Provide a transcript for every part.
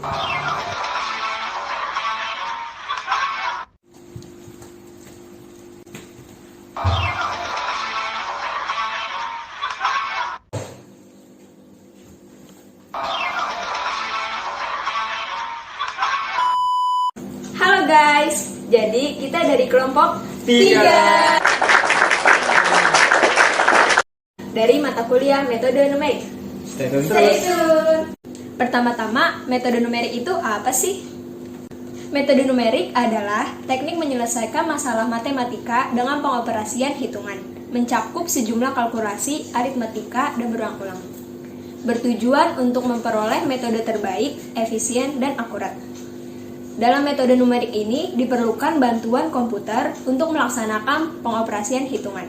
Halo guys, jadi kita dari kelompok 3 dari mata kuliah metode numerik. Stay tune. Pertama-tama, metode numerik itu apa sih? Metode numerik adalah teknik menyelesaikan masalah matematika dengan pengoperasian hitungan, mencakup sejumlah kalkulasi, aritmatika, dan berulang-ulang. Bertujuan untuk memperoleh metode terbaik, efisien, dan akurat. Dalam metode numerik ini diperlukan bantuan komputer untuk melaksanakan pengoperasian hitungan.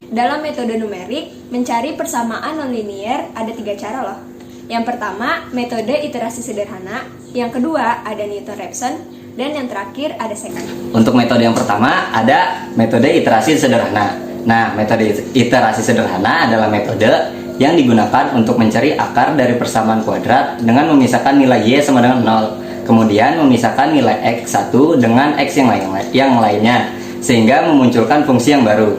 Dalam metode numerik, mencari persamaan nonlinier ada 3 cara loh. Yang pertama, metode iterasi sederhana. Yang kedua, ada Newton-Raphson. Dan yang terakhir, ada secant. Untuk metode yang pertama, ada metode iterasi sederhana. Nah, metode iterasi sederhana adalah metode yang digunakan untuk mencari akar dari persamaan kuadrat dengan memisahkan nilai y sama dengan 0. Kemudian memisahkan nilai x1 dengan x yang lainnya, sehingga memunculkan fungsi yang baru.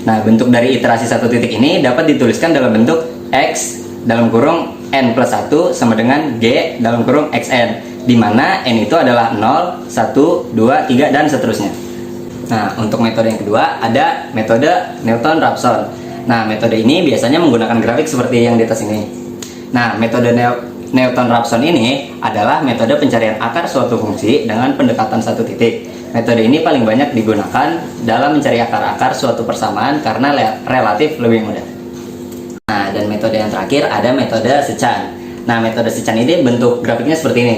Nah, bentuk dari iterasi satu titik ini dapat dituliskan dalam bentuk x dalam kurung n plus 1 sama dengan g dalam kurung xn, di mana n itu adalah 0, 1, 2, 3, dan seterusnya. Nah, untuk metode yang kedua ada metode Newton-Raphson. Nah, metode ini biasanya menggunakan grafik seperti yang di atas ini. Nah, metode Newton-Raphson ini adalah metode pencarian akar suatu fungsi dengan pendekatan satu titik. Metode ini paling banyak digunakan dalam mencari akar-akar suatu persamaan karena relatif lebih mudah. Nah, dan metode yang terakhir ada metode secant. Nah, metode secant ini bentuk grafiknya seperti ini.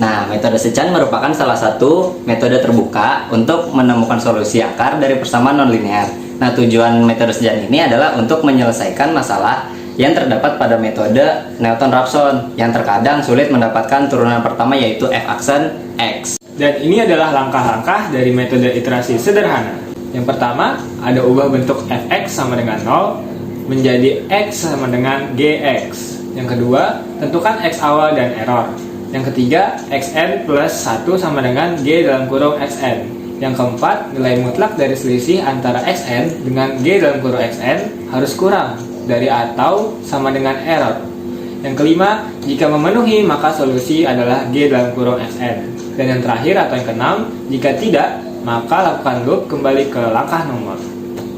Nah, metode secant merupakan salah satu metode terbuka untuk menemukan solusi akar dari persamaan nonlinear. Nah, tujuan metode secant ini adalah untuk menyelesaikan masalah yang terdapat pada metode Newton-Raphson yang terkadang sulit mendapatkan turunan pertama, yaitu f-aksen x. Dan ini adalah langkah-langkah dari metode iterasi sederhana. Yang pertama, ada ubah bentuk fx sama dengan 0 menjadi x sama dengan gx. Yang kedua, tentukan x awal dan error. Yang ketiga, xn plus 1 sama dengan g dalam kurung xn. Yang keempat, nilai mutlak dari selisih antara xn dengan g dalam kurung xn harus kurang dari atau sama dengan error. Yang kelima, jika memenuhi maka solusi adalah g dalam kurung xn. Dan yang terakhir atau yang keenam, jika tidak, maka lakukan loop kembali ke langkah nomor.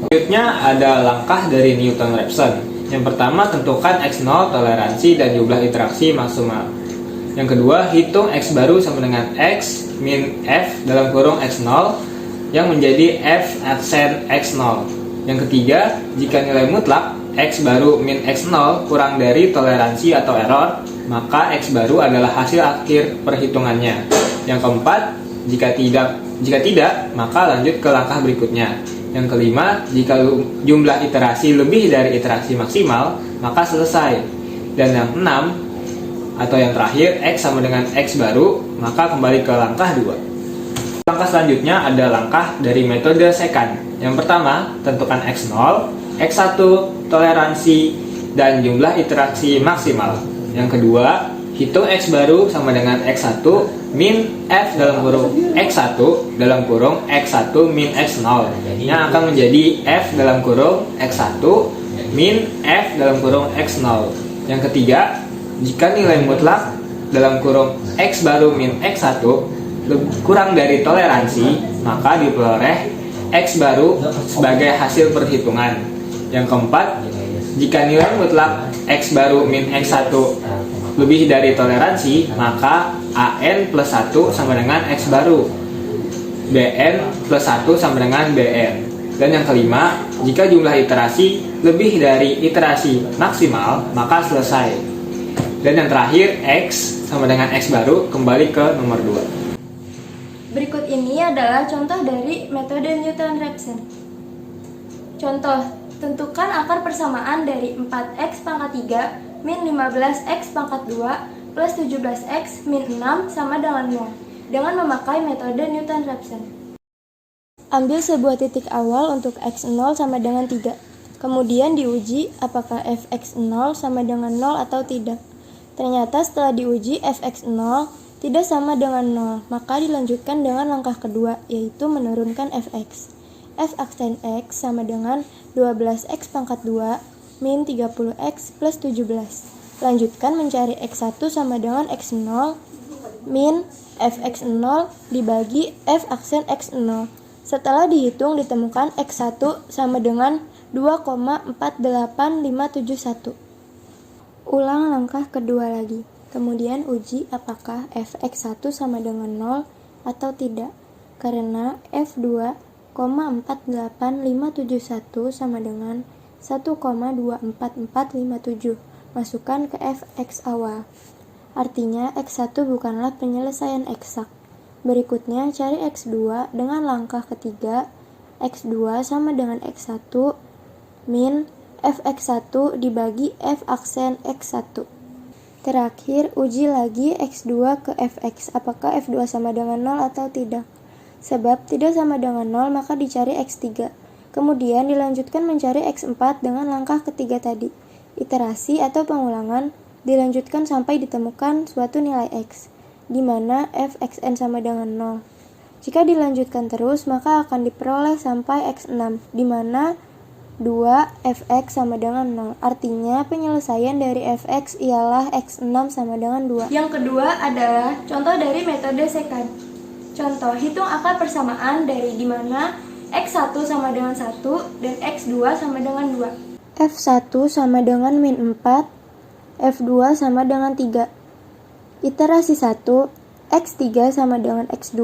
Selanjutnya ada langkah dari Newton-Raphson. Yang pertama, tentukan x0 toleransi dan jumlah interaksi maksimal. Yang kedua, hitung x baru sama dengan x min f dalam kurung x0 yang menjadi f aksen x0. Yang ketiga, jika nilai mutlak x baru min x0 kurang dari toleransi atau error, maka x baru adalah hasil akhir perhitungannya. Yang keempat, jika tidak, maka lanjut ke langkah berikutnya. Yang kelima, jika jumlah iterasi lebih dari iterasi maksimal, maka selesai. Dan yang enam, atau yang terakhir, x sama dengan x baru, maka kembali ke langkah 2. Langkah selanjutnya ada langkah dari metode secant. Yang pertama, tentukan x0, x1, toleransi, dan jumlah iterasi maksimal. Yang kedua, hitung x baru sama dengan x1 min f dalam kurung x1 dalam kurung x1 min x0 yang akan menjadi f dalam kurung x1 min f dalam kurung x0. Yang ketiga, jika nilai mutlak dalam kurung x baru min x1 kurang dari toleransi, maka diperoleh x baru sebagai hasil perhitungan. Yang keempat, jika nilai mutlak x baru min x1 lebih dari toleransi, maka an plus 1 sama dengan x baru, bn plus 1 sama dengan bn. Dan yang kelima, jika jumlah iterasi lebih dari iterasi maksimal, maka selesai. Dan yang terakhir, x sama dengan x baru, kembali ke nomor 2. Berikut ini adalah contoh dari metode Newton-Raphson. Contoh, tentukan akar persamaan dari 4x pangkat 3 min 15x pangkat 2 plus 17x min 6 sama dengan 0 dengan memakai metode Newton-Raphson. Ambil sebuah titik awal untuk x0 sama dengan 3. Kemudian diuji apakah fx0 sama dengan 0 atau tidak. Ternyata setelah diuji fx0 tidak sama dengan 0, maka dilanjutkan dengan langkah kedua, yaitu menurunkan fx. F aksen x sama dengan 12x pangkat 2 min 30x plus 17. Lanjutkan mencari x1 sama dengan x0 min fx0 dibagi f aksen x0. Setelah dihitung ditemukan x1 sama dengan 2,48571. Ulang langkah kedua lagi. Kemudian uji apakah fx1 sama dengan 0 atau tidak. Karena f2, 48571 sama dengan 1,24457. Masukkan ke fx awal. Artinya x1 bukanlah penyelesaian eksak. Berikutnya cari x2 dengan langkah ketiga. X2 sama dengan x1 min fx1 dibagi f aksen x1. Terakhir, uji lagi x2 ke fx. Apakah f2 sama dengan 0 atau tidak? Sebab tidak sama dengan 0, maka dicari x3. Kemudian dilanjutkan mencari x4 dengan langkah ketiga tadi. Iterasi atau pengulangan dilanjutkan sampai ditemukan suatu nilai x, di mana fxn sama dengan 0. Jika dilanjutkan terus, maka akan diperoleh sampai x6, di mana 2fx sama dengan 0. Artinya penyelesaian dari fx ialah x6 sama dengan 2. Yang kedua adalah contoh dari metode sekad. Contoh, hitung akar persamaan dari di mana x1 sama dengan 1 dan x2 sama dengan 2. F1 sama dengan min 4, F2 sama dengan 3. Iterasi 1, x3 sama dengan x2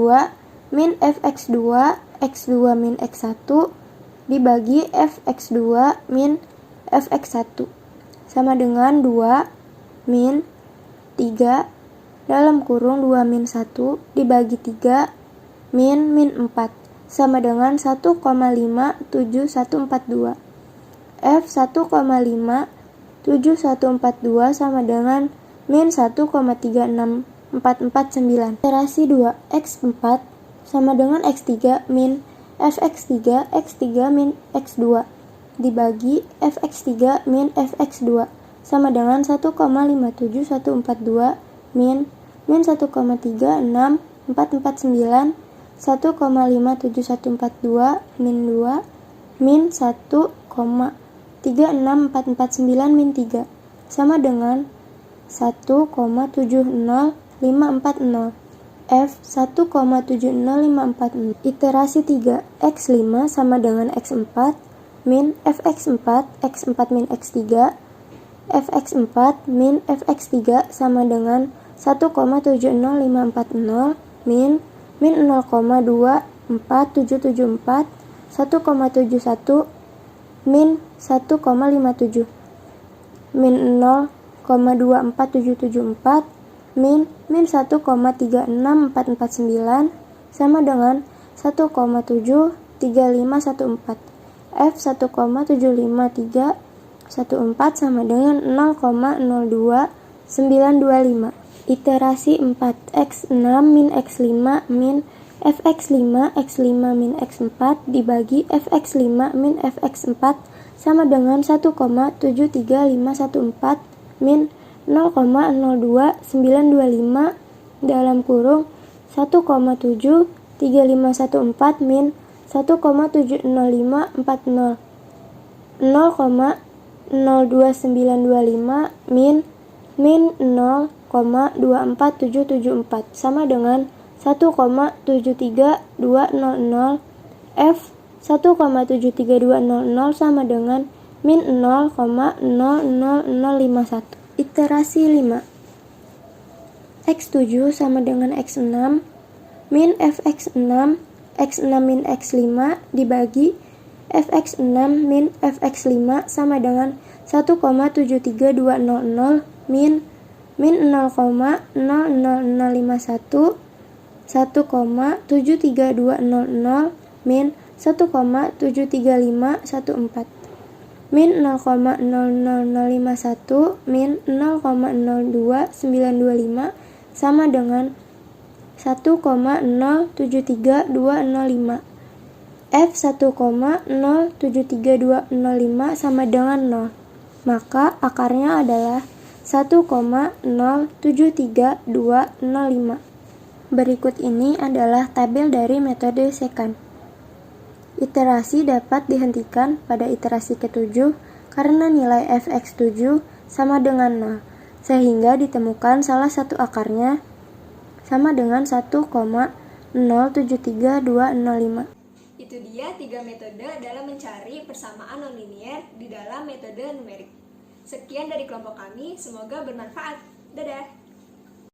min fx2, x2 min x1 dibagi fx2 min fx1 sama dengan 2 min 3 dalam kurung 2 min 1 dibagi 3 min 4 sama dengan 1,57142. F1,57142 sama dengan min 1,36449. Iterasi 2, x4 sama dengan x3 min fx3, x3 min x2 dibagi fx3 min fx2 sama dengan 1,57142 min 1,36449, 1,57142 min 2 min 1,36449 min 3 sama dengan 1,70540. F 1,70540. Iterasi 3, x5 sama dengan x4 min fx4, x4 min x3, fx4 min fx3 sama dengan 1,70540 min 0,24774, 1,71 min 1,57 min 0,24774 min 1,36449 sama dengan 1,73514. F 1,75314 sama dengan 0,02925. Iterasi 4, x6 min x5 min fx5, x5 min x4 dibagi fx5 min fx4 sama dengan 1,73514 min 0,02925 dalam kurung 1,73514 min 1,70540, 0,02925 min 0,24774 sama dengan 1,73200. F 1,73200 sama dengan min 0,00051. Iterasi 5, x7 sama dengan x6 min fx6, x6 min x5 dibagi fx6 min fx5 sama dengan 1,73200 min 0,00051, 1,73200 min 1,73514 min 0,00051 min 0,02925 sama dengan 1,073205. F 1,073205 sama dengan 0. Maka akarnya adalah 1,073205. Berikut ini adalah tabel dari metode secant. Iterasi dapat dihentikan pada iterasi ke-7 karena nilai fx7 sama dengan 0, sehingga ditemukan salah satu akarnya sama dengan 1,073205. Itu dia 3 metode dalam mencari persamaan nonlinier di dalam metode numerik. Sekian dari kelompok kami, semoga bermanfaat. Dadah!